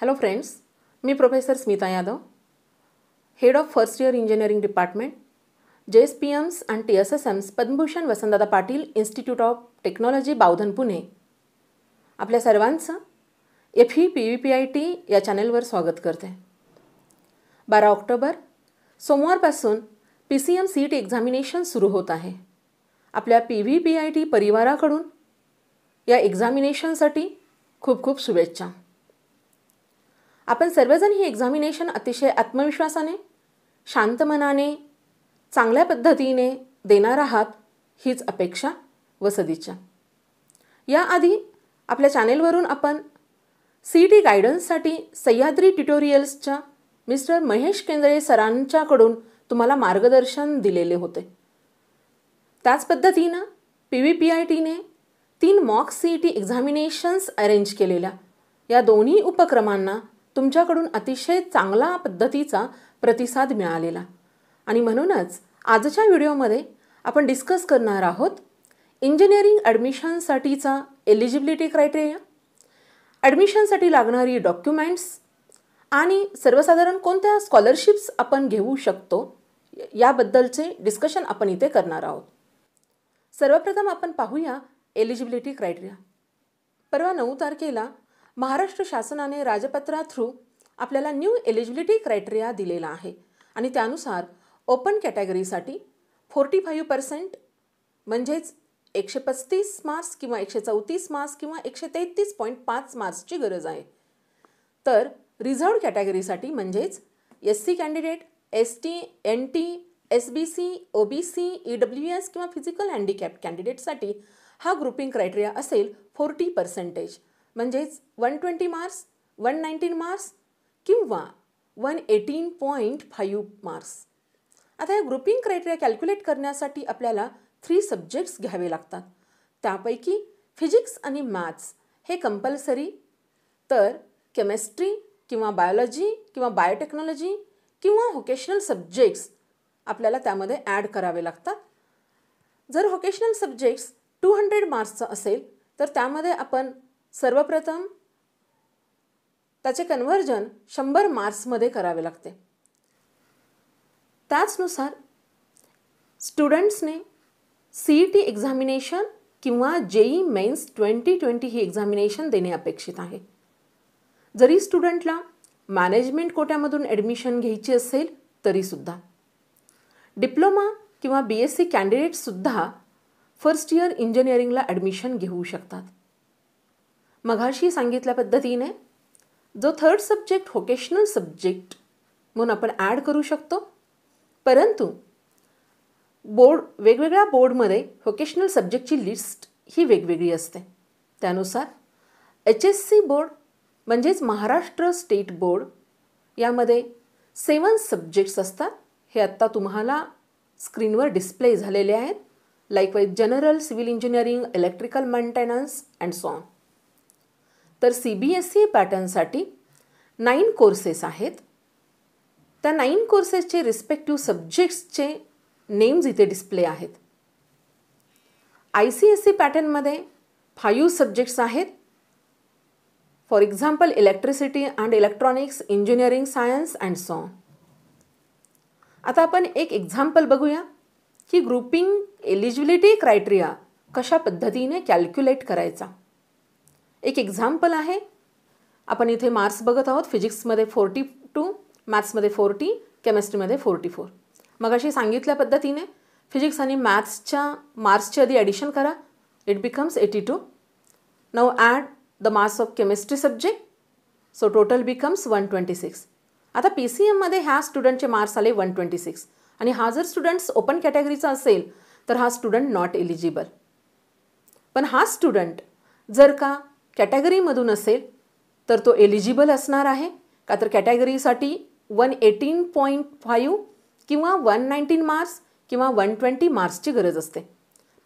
Hello friends, me professor Smita Yadav, head of first year engineering department, JSPMs and TSSMs Padma Bhushan Vasantdada Patil institute of technology Bavdhan Pune. आपल्या सर्वांचं FE PVPIT या चॅनलवर स्वागत करते. 12 ऑक्टोबर सोमवारपासून PCM CET एक्झामिनेशन सुरू होत आहे. आपल्या PVPIT परिवाराकडून या एक्झामिनेशनसाठी खूप खूप शुभेच्छा. आपण सर्वजण ही एक्झामिनेशन अतिशय आत्मविश्वासाने, शांत मनाने, चांगल्या पद्धतीने देणार आहात हीच अपेक्षा व सदिच्छा. याआधी आपल्या चॅनेलवरून आपण CET गायडन्ससाठी सह्याद्री ट्युटोरियल्सच्या मिस्टर महेश केंद्रे सरांच्याकडून तुम्हाला मार्गदर्शन दिलेले होते. त्याच पद्धतीनं PVPITने 3 मॉक CET एक्झामिनेशन्स अरेंज केलेल्या या दोन्ही उपक्रमांना तुमच्याकडून अतिशय चांगला पद्धतीचा प्रतिसाद मिळालेला आणि म्हणूनच आजच्या व्हिडिओमध्ये आपण डिस्कस करणार आहोत इंजिनिअरिंग ॲडमिशनसाठीचा एलिजिबिलिटी क्रायटेरिया, ॲडमिशनसाठी लागणारी डॉक्युमेंट्स आणि सर्वसाधारण कोणत्या स्कॉलरशिप्स आपण घेऊ शकतो याबद्दलचे डिस्कशन आपण इथे करणार आहोत. सर्वप्रथम आपण पाहूया एलिजिबिलिटी क्रायटेरिया. परवा 9 तारखेला महाराष्ट्र शासनाने राजपत्रा थ्रू आपल्याला न्यू एलिजिबिलिटी क्रायटेरिया दिलेला आहे आणि त्यानुसार ओपन कॅटेगरीसाठी 45% म्हणजेच 135 मार्क्स किंवा 134 मार्क्स किंवा 133.5 मार्क्सची गरज आहे. तर रिझर्व्ड कॅटेगरीसाठी म्हणजेच SC candidate, ST, NT, SBC, OBC, EWS किंवा फिजिकल हँडिकॅप कॅन्डिडेटसाठी हा ग्रुपिंग क्रायटेरिया असेल 40% म्हणजेच 120 मार्क्स, 119 मार्क्स किंवा 118.5 मार्क्स. आता या ग्रुपिंग क्रायटेरिया कॅल्क्युलेट करण्यासाठी आपल्याला 3 सब्जेक्ट्स घ्यावे लागतात. त्यापैकी फिजिक्स आणि मॅथ्स हे कंपल्सरी, तर केमिस्ट्री किंवा बायोलॉजी किंवा बायोटेक्नॉलॉजी किंवा व्होकेशनल सब्जेक्ट्स आपल्याला त्यामध्ये ॲड करावे लागतात. जर व्होकेशनल सब्जेक्ट्स 200 मार्क्सचं असेल तर त्यामध्ये आपण सर्वप्रथम त्याचे कन्व्हर्जन 100 मार्क्समध्ये करावे लागते. त्याचनुसार स्टुडंट्सने CET एक्झामिनेशन किंवा JEE मेन्स 2020 ही एक्झामिनेशन देणे अपेक्षित आहे. जरी स्टुडंटला मॅनेजमेंट कोट्यामधून ॲडमिशन घ्यायची असेल तरीसुद्धा डिप्लोमा किंवा BSc कॅन्डिडेटसुद्धा फर्स्ट इयर इंजिनिअरिंगला ॲडमिशन घेऊ शकतात. मघाशी सांगितल्या पद्धतीने जो थर्ड सब्जेक्ट व्होकेशनल सब्जेक्ट म्हणून आपण ॲड करू शकतो, परंतु वेगवेगळ्या बोर्डमध्ये व्होकेशनल सब्जेक्टची लिस्ट ही वेगवेगळी असते. त्यानुसार HSC बोर्ड म्हणजेच महाराष्ट्र स्टेट बोर्ड यामध्ये 7 सब्जेक्ट्स असतात. हे आत्ता तुम्हाला स्क्रीनवर डिस्प्ले झालेले आहेत. Likewise general, civil engineering, electrical maintenance and so on. तर CBSE पॅटर्नसाठी 9 कोर्सेस आहेत. त्या 9 कोर्सेसचे रिस्पेक्टिव्ह सब्जेक्ट्सचे नेम्स इथे डिस्प्ले आहेत. ICSE पॅटर्नमध्ये 5 सब्जेक्ट्स आहेत. For example electricity and electronics, engineering science and so on. आता आपण एक एक्झाम्पल बघूया की ग्रुपिंग एलिजिबिलिटी क्रायटेरिया कशा पद्धतीने कॅल्क्युलेट करायचा. एक एक्झाम्पल आहे. आपण इथे मार्क्स बघत आहोत. फिजिक्समध्ये 42, मॅथ्समध्ये 40, केमिस्ट्रीमध्ये 44. मग अशी सांगितल्या पद्धतीने फिजिक्स आणि मॅथ्सच्या मार्क्सच्या आधी ॲडिशन करा. It becomes 82. Now add the marks of chemistry subject. So total becomes 126. आता PCMमध्ये ह्या स्टुडंटचे मार्क्स आले 126 आणि हा जर स्टुडंट्स ओपन कॅटेगरीचा असेल तर हा स्टुडंट नॉट एलिजिबल. पण हा स्टुडंट जर का कॅटेगरीमधून असेल तर तो एलिजिबल असणार आहे. का तर कॅटेगरीसाठी 118.5 किंवा 119 मार्क्स किंवा 120 मार्क्सची गरज असते.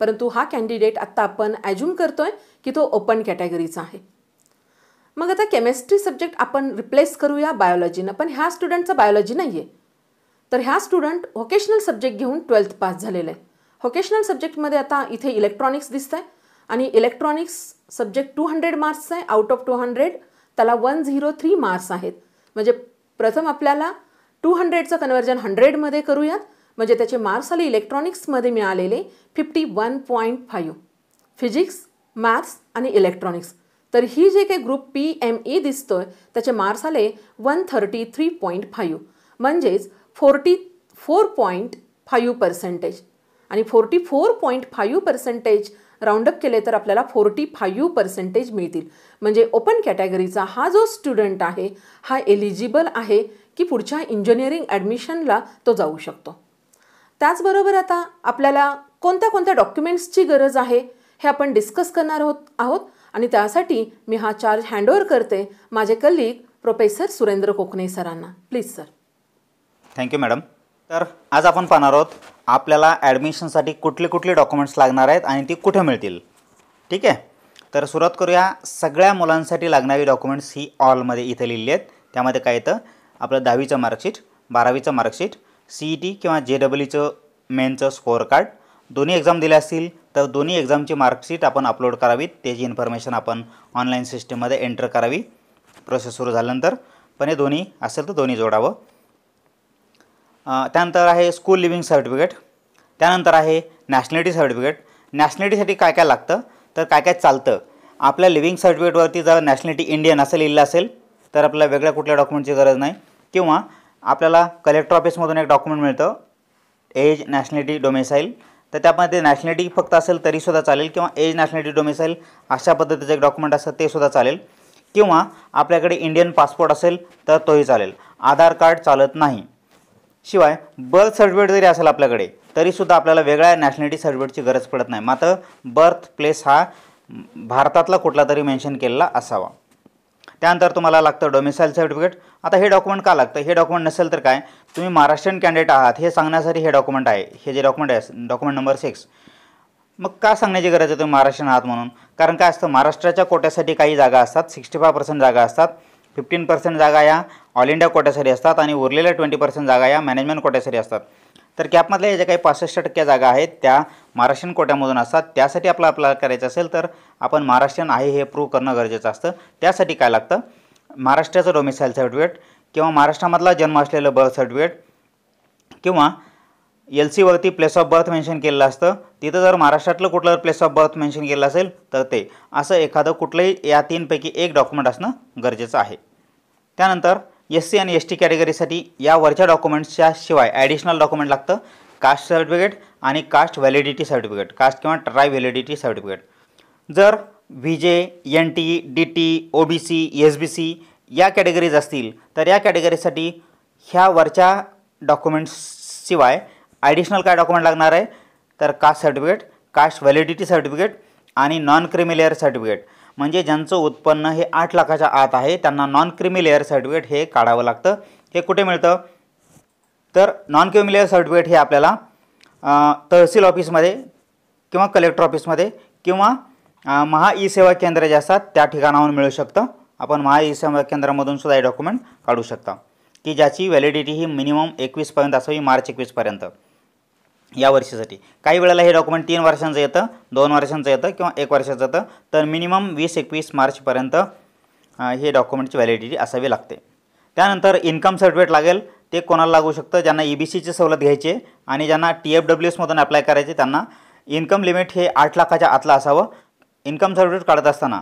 परंतु हा कॅन्डिडेट आत्ता आपण ॲज्युम करतोय की तो ओपन कॅटेगरीचा आहे. मग आता केमिस्ट्री सब्जेक्ट आपण रिप्लेस करूया बायोलॉजीनं, पण ह्या स्टुडंटचा बायोलॉजी नाही आहे. तर ह्या स्टुडंट व्होकेशनल सब्जेक्ट घेऊन 12th पास झालेलं आहे. व्होकेशनल सब्जेक्टमध्ये आता इथे इलेक्ट्रॉनिक्स दिसतं आहे आणि इलेक्ट्रॉनिक्स सब्जेक्ट 200 मार्क्सचा आहे. आउट ऑफ 200 त्याला 103 मार्क्स आहेत. म्हणजे प्रथम आपल्याला 200चं कन्वर्जन 100मध्ये करूयात. म्हणजे त्याचे मार्क्स आले इलेक्ट्रॉनिक्समध्ये मिळालेले 51.5. फिजिक्स, मॅथ्स आणि इलेक्ट्रॉनिक्स. तर ही जे काही ग्रुप PME दिसतोय त्याचे मार्क्स आले 133.5 म्हणजेच 44.5%. आणि 44.5% राऊंडअप केले तर आपल्याला 45% मिळतील. म्हणजे ओपन कॅटेगरीचा हा जो स्टुडंट आहे हा एलिजिबल आहे की पुढच्या इंजिनिअरिंग ॲडमिशनला तो जाऊ शकतो. त्याचबरोबर आता आपल्याला कोणत्या कोणत्या डॉक्युमेंट्सची गरज आहे हे आपण डिस्कस करणार आहोत आणि त्यासाठी मी हा चार्ज हँडओव्हर करते माझे कलीग प्रोफेसर सुरेंद्र कोकणे सरांना. Please sir. Thank you madam. तर आज आपण पाहणार आहोत आपल्याला ॲडमिशनसाठी कुठले कुठले डॉक्युमेंट्स लागणार आहेत आणि ती कुठे मिळतील. ठीक आहे. तर सुरुवात करूया. सगळ्या मुलांसाठी लागणारी डॉक्युमेंट्स ही ऑलमध्ये इथे लिहिली आहेत. त्यामध्ये काय येतं आपलं 10वीचं मार्कशीट, 12वीचं मार्कशीट, CET किंवा JEEचं मेनचं स्कोअर कार्ड, दोन्ही एक्झाम दिल्या असतील तर दोन्ही एक्झामची मार्कशीट आपण अपलोड करावीत. त्याची इन्फॉर्मेशन आपण ऑनलाईन सिस्टममध्ये एंटर करावी प्रोसेस सुरू झाल्यानंतर. पण हे दोन्ही असेल तर दोन्ही जोडावं. त्यानंतर आहे स्कूल लिव्हिंग सर्टिफिकेट. त्यानंतर आहे नॅशनॅलिटी सर्टिफिकेट. नॅशनॅलिटीसाठी काय काय लागतं तर काय काय चालतं. आपल्या लिव्हिंग सर्टिफिकेटवरती जर नॅशनॅलिटी इंडियन असं लिहिलं असेल तर आपल्याला वेगळ्या कुठल्या डॉक्युमेंटची गरज नाही. किंवा आपल्याला कलेक्टर ऑफिसमधून एक डॉक्युमेंट मिळतं एज नॅशनॅलिटी डोमेसाईल. तर त्यामध्ये नॅशनॅलिटी फक्त असेल तरीसुद्धा चालेल किंवा एज नॅशनॅलिटी डोमेसाईल अशा पद्धतीचं एक डॉक्युमेंट असतं ते सुद्धा चालेल. किंवा आपल्याकडे इंडियन पासपोर्ट असेल तर तोही चालेल. आधार कार्ड चालत नाही. शिवाय बर्थ सर्टिफिकेट जरी असेल आपल्याकडे तरीसुद्धा आपल्याला वेगळ्या नॅशनॅलिटी सर्टिफिकेटची गरज पडत नाही. मात्र बर्थ प्लेस हा भारतातला कुठला तरी मेन्शन केलेला असावा. त्यानंतर तुम्हाला लागतं डोमिसाईल सर्टिफिकेट. आता हे डॉक्युमेंट का लागतं. हे डॉक्युमेंट नसेल तर काय तुम्ही महाराष्ट्रीयन कॅन्डिडेट आहात हे सांगण्यासाठी हे डॉक्युमेंट आहे. हे जे डॉक्युमेंट आहे डॉक्युमेंट नंबर 6. मग का सांगण्याची गरज आहे तुम्ही महाराष्ट्रीयन आहात म्हणून. कारण काय असतं महाराष्ट्राच्या कोट्यासाठी काही जागा असतात 65% जागा असतात. 15% जागा या ऑल इंडिया कोट्यासाठी असतात आणि उरलेल्या 20% जागा या मॅनेजमेंट कोट्यासाठी असतात. तर कॅपमधल्या ज्या काही 65% जागा आहेत त्या महाराष्ट्रीयन कोट्यामधून असतात. त्यासाठी आपला अप्लाय करायचं असेल तर आपण महाराष्ट्रीयन आहे हे प्रूव्ह करणं गरजेचं असतं. त्यासाठी काय लागतं महाराष्ट्राचं डोमिसाईल सर्टिफिकेट किंवा महाराष्ट्रामधला जन्म असलेलं बर्थ सर्टिफिकेट किंवा LCवरती प्लेस ऑफ बर्थ मेन्शन केलेलं असतं. तिथं जर महाराष्ट्रातलं कुठलं प्लेस ऑफ बर्थ मेन्शन केलं असेल तर ते असं एखादं कुठलंही या 3पैकी एक डॉक्युमेंट असणं गरजेचं आहे. त्यानंतर SC आणि ST कॅटेगरीसाठी या वरच्या डॉक्युमेंट्सच्या शिवाय ॲडिशनल डॉक्युमेंट लागतं कास्ट सर्टिफिकेट आणि कास्ट व्हॅलिडिटी सर्टिफिकेट. कास्ट किंवा ट्राय व्हॅलिडिटी सर्टिफिकेट. जर VJ, NT, DT, OBC, SBC या कॅटेगरीज असतील तर या कॅटेगरीसाठी ह्या वरच्या डॉक्युमेंट्सशिवाय ॲडिशनल काय डॉक्युमेंट लागणार आहे तर caste certificate, caste validity certificate आणि नॉन क्रिमी लेअर सर्टिफिकेट. म्हणजे ज्यांचं उत्पन्न हे 8 लाखाच्या आत आहे त्यांना नॉन क्रिमी लेअर सर्टिफिकेट हे काढावं लागतं. हे कुठे मिळतं तर नॉन क्रिमी लेअर सर्टिफिकेट हे आपल्याला तहसील ऑफिसमध्ये किंवा कलेक्टर ऑफिसमध्ये किंवा महा ई सेवा केंद्र जे असतात त्या ठिकाणाहून मिळू शकतं. आपण महा ई सेवा केंद्रामधून सुद्धा हे डॉक्युमेंट काढू शकता की ज्याची व्हॅलिडिटी ही मिनिमम 21 पर्यंत असावी, मार्च 21 पर्यंत या वर्षासाठी. काही वेळेला हे डॉक्युमेंट 3 वर्षांचं येतं, 2 वर्षांचं येतं किंवा 1 वर्षाचं येतं. तर मिनिमम 20-21 मार्चपर्यंत हे डॉक्युमेंटची व्हॅलिडिटी असावी लागते. त्यानंतर इन्कम सर्टिफिकेट लागेल. ते कोणाला लागू शकतं ज्यांना EBCची सवलत घ्यायची आहे आणि ज्यांना TFWSमधून अप्लाय करायचे त्यांना इन्कम लिमिट हे 8 लाखाच्या आतलं असावं. इन्कम सर्टिफिकेट काढत असताना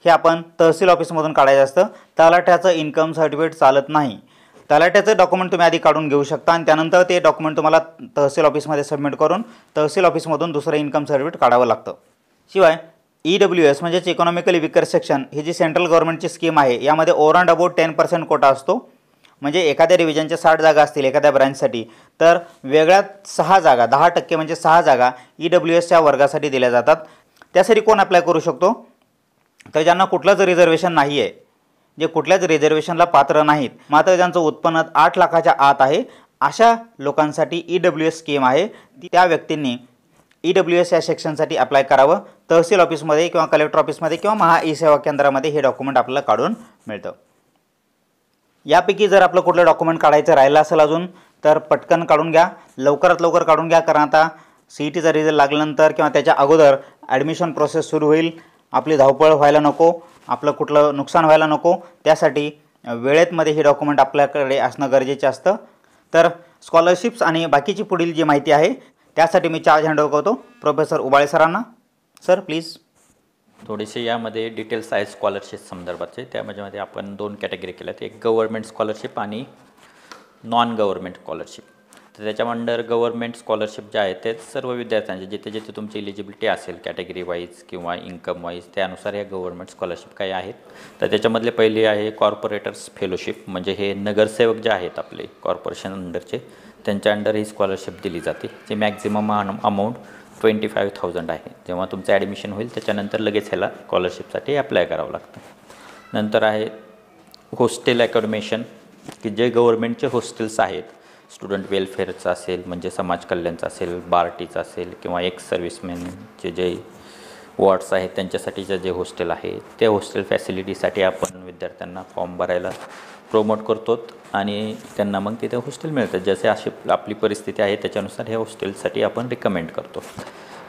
हे आपण तहसील ऑफिसमधून काढायचं असतं. तलाठ्याचं इन्कम सर्टिफिकेट चालत नाही. तलाठ्याचं डॉक्युमेंट तुम्ही आधी काढून घेऊ शकता आणि त्यानंतर ते डॉक्युमेंट तुम्हाला तहसील ऑफिसमध्ये सबमिट करून तहसील ऑफिसमधून दुसरं इन्कम सर्टिफिकेट काढावं लागतं. शिवाय EWS म्हणजेच इकॉनॉमिकली विकर सेक्शन ही जी सेंट्रल गव्हर्नमेंटची स्कीम आहे यामध्ये ओव्हर अँड अबाउट 10% कोटा असतो. म्हणजे एखाद्या डिव्हिजनच्या 60 जागा असतील एखाद्या ब्रँचसाठी तर वेगळ्या 6 जागा 10% म्हणजे 6 जागा EWSच्या वर्गासाठी दिल्या जातात. त्यासाठी कोण अप्लाय करू शकतो तर ज्यांना कुठलंच रिझर्वेशन नाही आहे, जे कुठल्याच रिझर्वेशनला पात्र नाहीत, मात्र ज्यांचं उत्पन्न 8 लाखाच्या आत आहे अशा लोकांसाठी EWS स्कीम आहे. त्या व्यक्तींनी EWS या सेक्शनसाठी अप्लाय करावं. तहसील ऑफिसमध्ये किंवा कलेक्टर ऑफिसमध्ये किंवा महा ई सेवा केंद्रामध्ये हे डॉक्युमेंट आपल्याला काढून मिळतं. यापैकी जर आपलं कुठलं डॉक्युमेंट काढायचं राहिलं असेल अजून तर पटकन काढून घ्या, लवकरात लवकर काढून घ्या. कारण आता CETचा रिझल्ट लागल्यानंतर किंवा त्याच्या अगोदर ॲडमिशन प्रोसेस सुरू होईल. आपली धावपळ व्हायला नको आपलं कुठलं नुकसान व्हायला नको, त्यासाठी वेळेतमध्ये हे डॉक्युमेंट आपल्याकडे असणं गरजेचं असतं. तर स्कॉलरशिप्स आणि बाकीची पुढील जी माहिती आहे त्यासाठी मी चार्ज हँडओव्हर करतो प्रोफेसर उबाळे सरांना. Sir please. थोडेसे यामध्ये डिटेल्स आहेत स्कॉलरशिप संदर्भाचे. त्यामध्ये आपण 2 कॅटेगरी केल्यात, एक गव्हर्नमेंट स्कॉलरशिप आणि नॉन गव्हर्नमेंट स्कॉलरशिप. तर त्याच्या अंडर गव्हर्नमेंट स्कॉलरशिप जे आहे ते सर्व विद्यार्थ्यांचे जिथे जिथे तुमची इलिजिबिलिटी असेल कॅटेगरी वाईज किंवा इन्कम वाईज त्यानुसार या गव्हर्नमेंट स्कॉलरशिप काही आहेत. तर त्याच्यामधले पहिले आहे कॉर्पोरेटर्स फेलोशिप, म्हणजे हे नगरसेवक जे आहेत आपले कॉर्पोरेशन अंडरचे त्यांच्या अंडर ही स्कॉलरशिप दिली जाते. जे मॅक्झिमम अमाऊंट 25,000 आहे. जेव्हा तुमचं ॲडमिशन होईल त्याच्यानंतर लगेच ह्याला स्कॉलरशिपसाठी अप्लाय करावं लागतं. नंतर आहे हॉस्टेल अकॉमोडेशन, की जे गव्हर्नमेंटचे हॉस्टेल्स आहेत, स्टुडंट वेलफेअरचं असेल म्हणजे समाज कल्याणचं असेल, बार्टीचं असेल किंवा एक्स सर्व्हिसमॅनचे जे वॉर्ड्स आहेत त्यांच्यासाठीचं जे हॉस्टेल आहे त्या हॉस्टेल फॅसिलिटीसाठी आपण विद्यार्थ्यांना फॉर्म भरायला प्रोमोट करतो आणि त्यांना मग तिथे हॉस्टेल मिळतं. जसे अशी आपली परिस्थिती आहे त्याच्यानुसार ह्या हॉस्टेलसाठी आपण रिकमेंड करतो.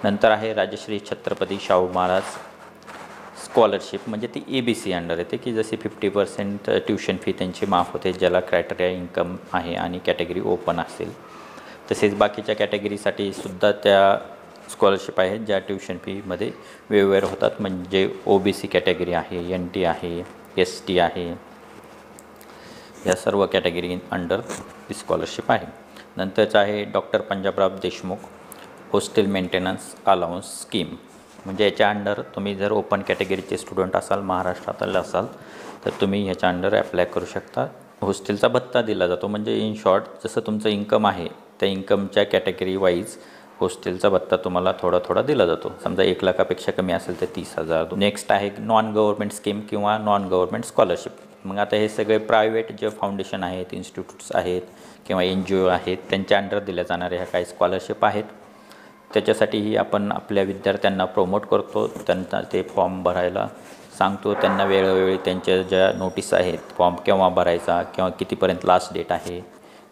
नंतर आहे राजश्री छत्रपती शाहू महाराज स्कॉलरशिप, म्हणजे ती EBC अंडर येते, की जशी 50% ट्युशन फी त्यांची माफ होते ज्याला क्रायटेरिया इन्कम आहे आणि कॅटेगरी ओपन असेल. तसेच बाकीच्या कॅटेगरीसाठी सुद्धा त्या स्कॉलरशिप आहेत ज्या ट्युशन फीमध्ये वेगवेगळ्या होतात, म्हणजे OBC कॅटेगरी आहे, NT आहे, ST आहे, या सर्व कॅटेगरी अंडर ही स्कॉलरशिप आहे. नंतरचं आहे doctor Panjabrao Deshmukh hostel maintenance allowance scheme, म्हणजे याच्या अंडर तुम्ही जर ओपन कॅटेगरीचे स्टुडंट असाल, महाराष्ट्रातले असाल तर तुम्ही ह्याच्या अंडर अप्लाय करू शकता. हॉस्टेलचा भत्ता दिला जातो, म्हणजे इन शॉर्ट जसं तुमचं इन्कम आहे त्या इन्कमच्या कॅटेगरी वाईज हॉस्टेलचा भत्ता तुम्हाला थोडा थोडा दिला जातो. समजा 1 लाखापेक्षा कमी असेल तर 30,000. नेक्स्ट आहे नॉन गव्हर्नमेंट स्कीम किंवा नॉन गव्हर्नमेंट स्कॉलरशिप. मग आता हे सगळे प्रायव्हेट जे फाउंडेशन आहेत, इन्स्टिट्यूट्स आहेत किंवा NGO आहेत त्यांच्या अंडर दिल्या जाणाऱ्या ह्या काही स्कॉलरशिप आहेत. त्याच्यासाठीही आपण आपल्या विद्यार्थ्यांना प्रोमोट करतो, त्यांना ते फॉर्म भरायला सांगतो, त्यांना वेळोवेळी त्यांच्या ज्या नोटीस आहेत फॉर्म केव्हा भरायचा किंवा कितीपर्यंत लास्ट डेट आहे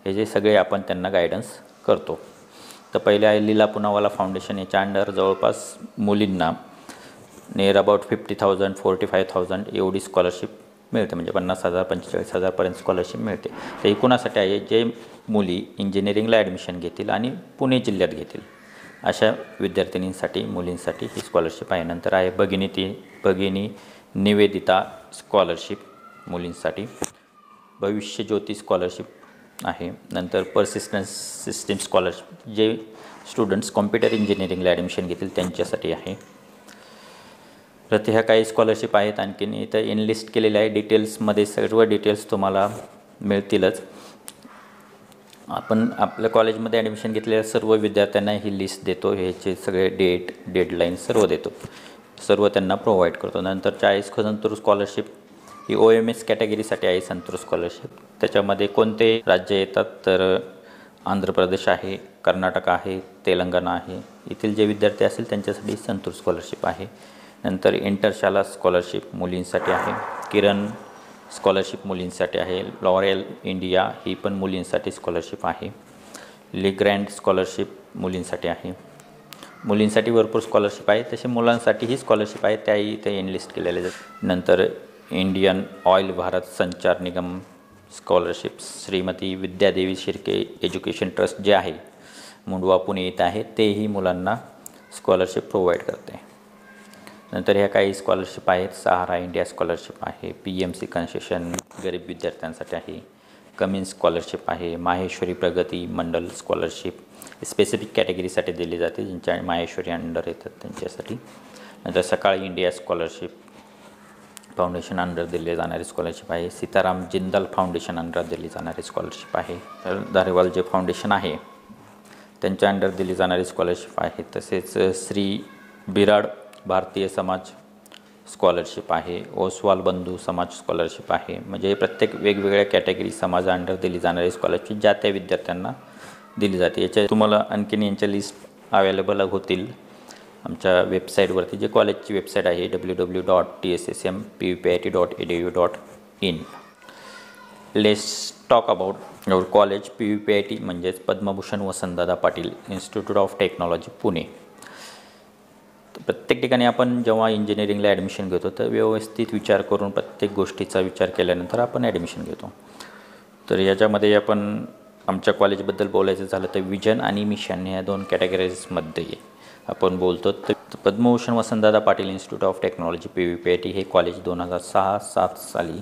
हे जे सगळे आपण त्यांना गायडन्स करतो. तर पहिले आहे लीला पुनावाला फाउंडेशन, याच्या अंडर जवळपास मुलींना नियर अबाउट 50,000 45,000 एवढी स्कॉलरशिप मिळते, म्हणजे 50,000 45,000पर्यंत स्कॉलरशिप मिळते. तर ही कुणासाठी आहे, जे मुली इंजिनिअरिंगला ॲडमिशन घेतील आणि पुणे जिल्ह्यात घेतील अशा विद्यार्थिनींसाठी मुलींसाठी ही स्कॉलरशिप आहे. नंतर आहे भगिनी निवेदिता स्कॉलरशिप मुलींसाठी. भविष्य ज्योती स्कॉलरशिप आहे. नंतर पर्सिस्टन्स सिस्टीम स्कॉलरशिप जे स्टुडंट्स कॉम्प्युटर इंजिनिअरिंगला ॲडमिशन घेतील त्यांच्यासाठी आहे. तर ह्या काही स्कॉलरशिप आहेत. आणखीन इथं इनलिस्ट केलेल्या आहे डिटेल्समध्ये, सर्व डिटेल्स तुम्हाला मिळतीलच. आपण आपल्या कॉलेजमध्ये ॲडमिशन घेतलेल्या सर्व विद्यार्थ्यांना ही लिस्ट देतो, ह्याचे सगळे डेडलाईन सर्व देतो, सर्व त्यांना प्रोव्हाइड करतो. नंतर 40 संतूर स्कॉलरशिप ही OMS कॅटेगरीसाठी आहे. संतूर स्कॉलरशिप त्याच्यामध्ये कोणते राज्य येतात तर आंध्र प्रदेश आहे, कर्नाटक आहे, तेलंगणा आहे. येथील जे विद्यार्थी असतील त्यांच्यासाठी संतूर स्कॉलरशिप आहे. नंतर इंटरशाला स्कॉलरशिप मुलींसाठी आहे. किरण स्कॉलरशिप मुलींसाठी आहे. लॉरेल इंडिया ही पण मुलींसाठी स्कॉलरशिप आहे. लिग्रँड स्कॉलरशिप मुलींसाठी आहे. मुलींसाठी भरपूर स्कॉलरशिप आहे, तसे मुलांसाठी ही स्कॉलरशिप आहे, त्याही इथे इनलिस्ट केलेले आहेत. नंतर Indian Oil Bharat Sanchar Nigam scholarship, Shrimati Vidyadevi Shirke education trust जे आहे मुंडवा पुणे येत आहे, तेही मुलांना स्कॉलरशिप प्रोव्हाइड करते. नंतर ह्या काही स्कॉलरशिप आहेत. सहारा इंडिया स्कॉलरशिप आहे. PMC कन्सेशन गरीब विद्यार्थ्यांसाठी आहे. कमिन्स स्कॉलरशिप आहे. माहेश्वरी प्रगती मंडल स्कॉलरशिप स्पेसिफिक कॅटेगरीसाठी दिली जाते, ज्यांच्या माहेश्वरी अंडर येतात त्यांच्यासाठी. नंतर सकाळी इंडिया स्कॉलरशिप फाउंडेशन अंडर दिले जाणारी स्कॉलरशिप आहे. सीताराम जिंदाल फाउंडेशन अंडर दिली जाणारी स्कॉलरशिप आहे. तर धारेवाल जे फाउंडेशन आहे त्यांच्या अंडर दिली जाणारी स्कॉलरशिप आहे. तसेच श्री बिराड भारतीय समाज स्कॉलरशिप आहे. ओसवाल बंधू समाज स्कॉलरशिप आहे. म्हणजे प्रत्येक वेगवेगळ्या कॅटेगरी समाजा अंडर दिली जाणारी स्कॉलरशिप ज्या त्या विद्यार्थ्यांना दिली जाते. याच्या तुम्हाला आणखीन यांच्या लिस्ट अवेलेबल होतील आमच्या वेबसाईटवरती, जे कॉलेजची वेबसाईट आहे www.tssmpupit.edu.in. Let's talk about your college PUPIT म्हणजेच Padma Bhushan Vasantdada Patil institute of technology Pune. तर प्रत्येक ठिकाणी आपण जेव्हा इंजिनिअरिंगला ॲडमिशन घेतो तर व्यवस्थित विचार करून प्रत्येक गोष्टीचा विचार केल्यानंतर आपण ॲडमिशन घेतो. तर याच्यामध्ये आपण आमच्या कॉलेजबद्दल बोलायचं झालं तर विजन आणि मिशन या 2 कॅटेगरीजमध्ये आपण बोलतो. तर Padma Bhushan Vasantdada Patil institute of technology PVPIT हे कॉलेज 2006-07 साली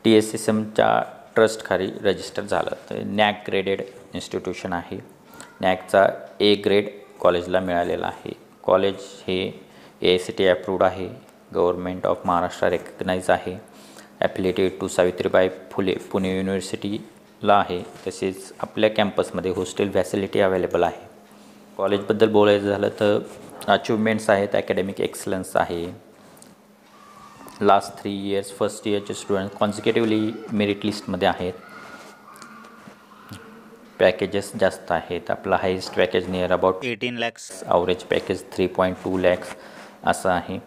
TSSMच्या ट्रस्टखाली रजिस्टर झालं. तर नॅक ग्रेडेड इन्स्टिट्यूशन आहे. नॅकचा A ग्रेड कॉलेजला मिळालेला आहे. कॉलेज हे AICTE अप्रूव्ड आहे. गव्हर्मेंट ऑफ महाराष्ट्र रेकग्नाइज आहे. ॲफिलिएटेड टू सावित्रीबाई फुले पुणे युनिव्हर्सिटीला आहे. तसेच आपल्या कॅम्पसमध्ये हॉस्टेल फॅसिलिटी अवेलेबल आहे. कॉलेजबद्दल बोलायचं झालं तर अचिव्हमेंट्स आहेत. ॲकॅडमिक एक्सलन्स आहे. लास्ट 3 इयर्स फर्स्ट इयरचे स्टुडंट कॉन्सिक्युटिव्हली मेरिट लिस्टमध्ये आहेत. पॅकेजेस जास्त आहेत. आपला highest package near about 18 lakhs. Average package 3.2 lakhs असं आहे.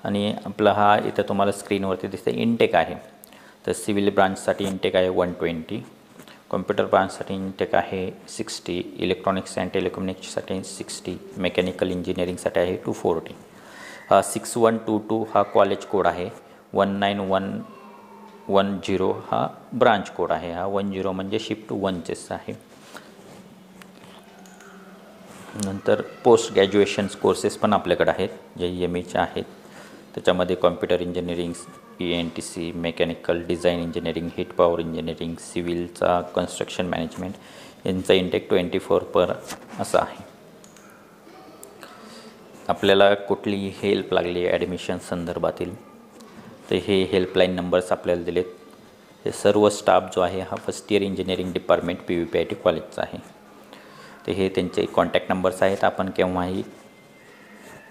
आणि आपला हा इथं तुम्हाला स्क्रीनवरती दिसतं इनटेक आहे. तर सिव्हिल ब्रांचसाठी इनटेक आहे 120, कॉम्प्युटर ब्रांचसाठी इनटेक आहे 60, इलेक्ट्रॉनिक्स अँड टेलिकम्युनिकेशनसाठी 60, मेकॅनिकल इंजिनिअरिंगसाठी आहे 240. 6122 हा कॉलेज कोड आहे. 19110 हा ब्रांच कोड आहे. हा 10 म्हणजे शिफ्ट 1चेस आहे. नंतर पोस्ट ग्रॅज्युएशन्स कोर्सेस पण आपल्याकडे आहेत जे EMEचे आहेत. त्याच्यामध्ये computer engineering, ENTC, mechanical design engineering, heat power engineering, सिव्हिलचा कन्स्ट्रक्शन मॅनेजमेंट यांचा इंटेक 24 पर असा आहे. आपल्याला कुठलीही हेल्प लागली ॲडमिशन संदर्भातील तर हे हेल्पलाईन नंबर्स आपल्याला दिलेत. हे सर्व स्टाफ जो आहे हा first year engineering department PVPIT कॉलेजचा आहे. तर हे त्यांचे कॉन्टॅक्ट नंबर्स आहेत. आपण केव्हाही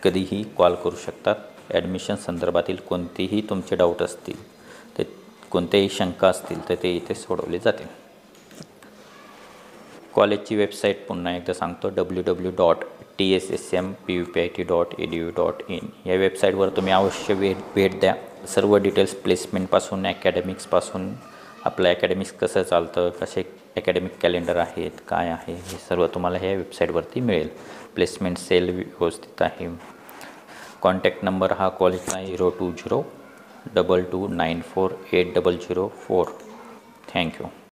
कधीही कॉल करू शकतात. ॲडमिशन संदर्भातील कोणतेही तुमचे डाऊट असतील ते कोणत्याही शंका असतील तर ते इथे सोडवले जातील. कॉलेजची वेबसाईट पुन्हा एकदा सांगतो www.tssmpvpit.edu.in या वेबसाईटवर तुम्ही अवश्य भेट द्या. सर्व डिटेल्स प्लेसमेंटपासून ॲकॅडमिक्सपासून आपलं ॲकॅडमिक्स कसं चालतं, कसे ॲकॅडमिक कॅलेंडर आहेत, काय आहे हे सर्व तुम्हाला ह्या वेबसाईटवरती मिळेल. प्लेसमेंट सेल व्यवस्थित आहे. कॉन्टॅक्ट नंबर हा कॉलेजचा 02022294800 4. थँक्यू.